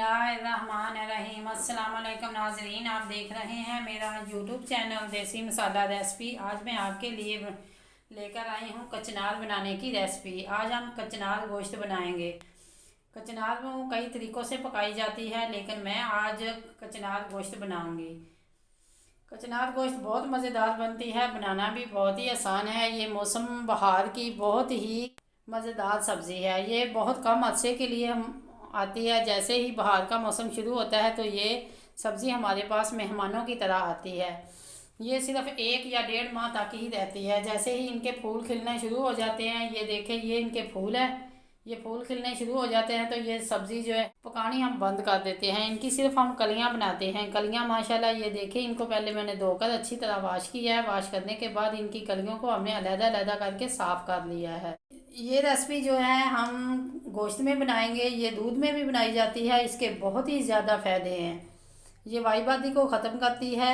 बिस्मिल्लाहिर्रहमानिर्रहीम। अस्सलाम वालेकुम नाज़रीन, आप देख रहे हैं मेरा यूट्यूब चैनल देसी मसाला रेसिपी। आज मैं आपके लिए लेकर आई हूँ कचनार बनाने की रेसिपी। आज हम कचनार गोश्त बनाएंगे। कचनार वो कई तरीक़ों से पकाई जाती है, लेकिन मैं आज कचनार गोश्त बनाऊंगी। कचनार गोश्त बहुत मज़ेदार बनती है, बनाना भी बहुत ही आसान है। ये मौसम बहार की बहुत ही मज़ेदार सब्ज़ी है। ये बहुत कम अरसे के लिए हम आती है। जैसे ही बहार का मौसम शुरू होता है तो ये सब्ज़ी हमारे पास मेहमानों की तरह आती है। ये सिर्फ 1 या 1.5 माह तक ही रहती है। जैसे ही इनके फूल खिलने शुरू हो जाते हैं, ये देखें, ये इनके फूल है, ये फूल खिलने शुरू हो जाते हैं तो ये सब्ज़ी जो है पकानी हम बंद कर देते हैं। इनकी सिर्फ हम कलियां बनाते हैं। कलियां माशाल्लाह ये देखें, इनको पहले मैंने धोकर अच्छी तरह वाश किया है। वाश करने के बाद इनकी कलियों को हमने अलग-अलग करके साफ़ कर लिया है। ये रेसिपी जो है हम गोश्त में बनाएंगे, ये दूध में भी बनाई जाती है। इसके बहुत ही ज़्यादा फ़ायदे हैं। ये वाईबादी को ख़त्म करती है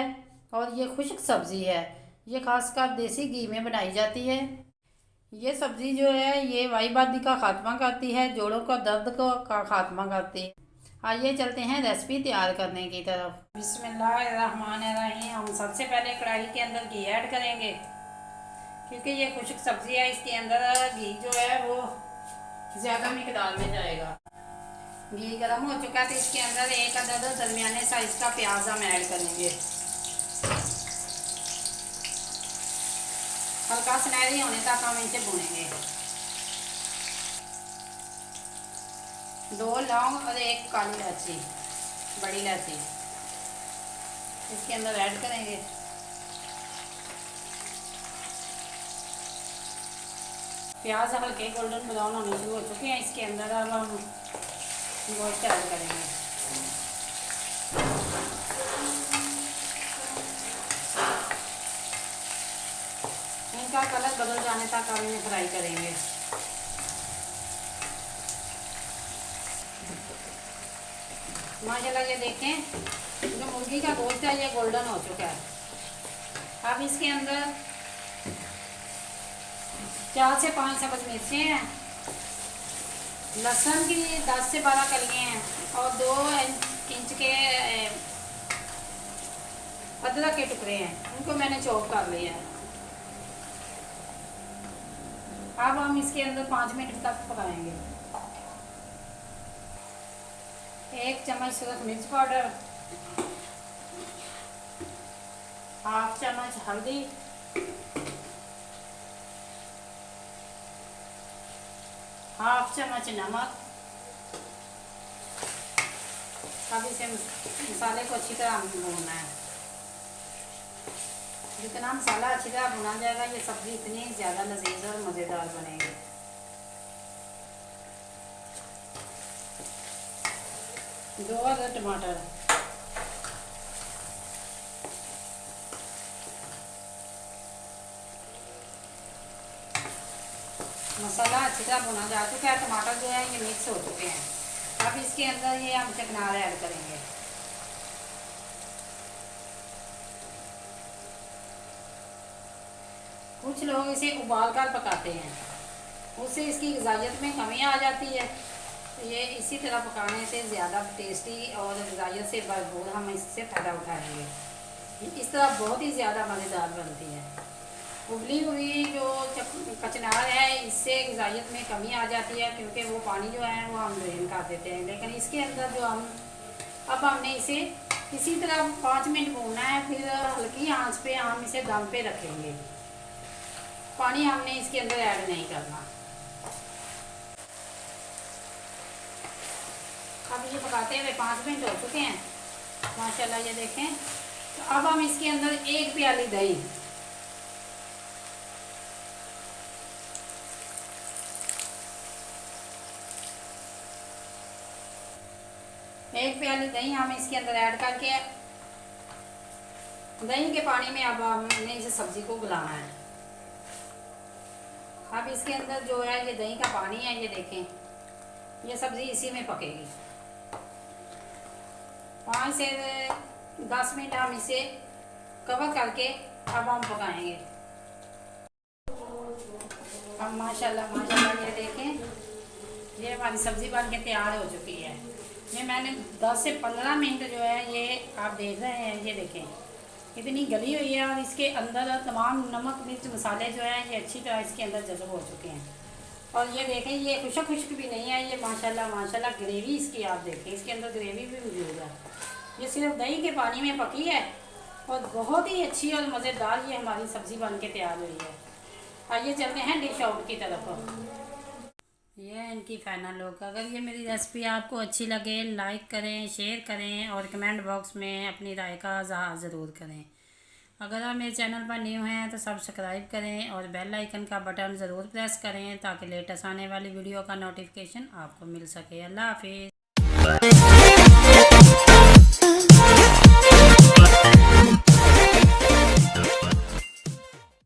और ये खुश्क सब्ज़ी है। ये खासकर देसी घी में बनाई जाती है। ये सब्ज़ी जो है ये वाईबादी का खात्मा करती है, जोड़ों का दर्द का खात्मा करती है। आइए चलते हैं रेसिपी तैयार करने की तरफ। बिस्मिल्लाहिर्रहमानिर्रहीम। हम सबसे पहले कढ़ाई के अंदर घी ऐड करेंगे, क्योंकि ये खुश्क सब्ज़ी है, इसके अंदर घी जो है वो ज़्यादा मिकदार में जाएगा। घी गर्म हो चुका है तो इसके अंदर 1 अदद दरमियाने साइज़ का प्याज हम ऐड करेंगे। हल्का सुनहरी होने तक हम इसे भूनेंगे। 2 लौंग और 1 काली इलायची, बड़ी इलायची इसके अंदर ऐड करेंगे। प्याज हल्के गोल्डन ब्राउन होने शुरू हो चुके हैं। इसके अंदर अब हम गोश्त ऐड करेंगे। इनका कलर बदल जाने तक हम इन्हें फ्राई करेंगे। माशाल्लाह ये देखें, जो मुर्गी का गोश्त है ये गोल्डन हो चुका है। अब इसके अंदर 4 से 5 सब्ज़ मिर्चें हैं, लहसुन की 10 से 12 कलियाँ हैं और 2 इंच के अदरक के टुकड़े हैं। उनको मैंने चॉप कर लिया है। अब हम इसके अंदर 5 मिनट तक पकाएंगे। 1 चम्मच सूरत मिर्च पाउडर, हाफ चम्मच हल्दी, हाफ चम्मच नमक। अब इसे मसाले को अच्छी तरह भूनना है। जितना मसाला अच्छी तरह भुना जाएगा ये सब्ज़ी इतनी ज़्यादा लजीज और मज़ेदार बनेगी। दो अदद टमाटर, मसाला अच्छी तरह भुना जा चुका है। टमाटर जो है ये मिक्स हो चुके हैं। अब इसके अंदर ये हम कचनार ऐड करेंगे। कुछ लोग इसे उबाल कर पकाते हैं, उससे इसकी ग़िज़ाइयत में कमी आ जाती है। तो ये इसी तरह पकाने से ज़्यादा टेस्टी और ग़िज़ाइयत से भरपूर हम इससे फ़ायदा उठाएंगे। इस तरह बहुत ही ज़्यादा मज़ेदार बनती है। उबली हुई जो कचनार है इससे ग़िज़ाइयत में कमी आ जाती है, क्योंकि वो पानी जो है वो हम ड्रेन कर देते हैं। लेकिन इसके अंदर जो अब हमने इसे इसी तरह 5 मिनट भूनना है। फिर हल्की आंच पे हम इसे दम पे रखेंगे। पानी हमने इसके अंदर ऐड नहीं करना। अब ये पकाते हुए 5 मिनट हो चुके हैं माशाल्लाह, ये देखें। तो अब हम इसके अंदर 1 प्याली दही, हम इसके अंदर ऐड करके दही के पानी में अब हमने इस सब्ज़ी को गलाना है। अब इसके अंदर जो है ये दही का पानी है, ये देखें, ये सब्ज़ी इसी में पकेगी। 5 से 10 मिनट हम इसे कवर करके अब हम पकाएंगे। अब माशाल्लाह माशाल्लाह ये देखें, ये हमारी सब्ज़ी बन के तैयार हो चुकी है। ये मैंने 10 से 15 मिनट जो है ये आप देख रहे हैं, ये देखें इतनी गली हुई है और इसके अंदर तमाम नमक मिर्च मसाले जो हैं ये अच्छी तरह इसके अंदर जज़ब हो चुके हैं। और ये देखें ये खुशक खुश्क भी नहीं है, ये माशाल्लाह माशाल्लाह ग्रेवी इसकी आप देखें, इसके अंदर ग्रेवी भी मौजूद है। ये सिर्फ दही के पानी में पकी है और बहुत ही अच्छी और मज़ेदार ये हमारी सब्ज़ी बन के तैयार हुई है। आइए चलते हैं डिश आउट की तरफ। ये है इनकी फाइनल लुक। अगर ये मेरी रेसिपी आपको अच्छी लगे लाइक करें, शेयर करें और कमेंट बॉक्स में अपनी राय का इज़हार ज़रूर करें। अगर आप मेरे चैनल पर न्यू हैं तो सब्सक्राइब करें और बेल आइकन का बटन ज़रूर प्रेस करें ताकि लेटेस्ट आने वाली वीडियो का नोटिफिकेशन आपको मिल सके। अल्लाह हाफिज़।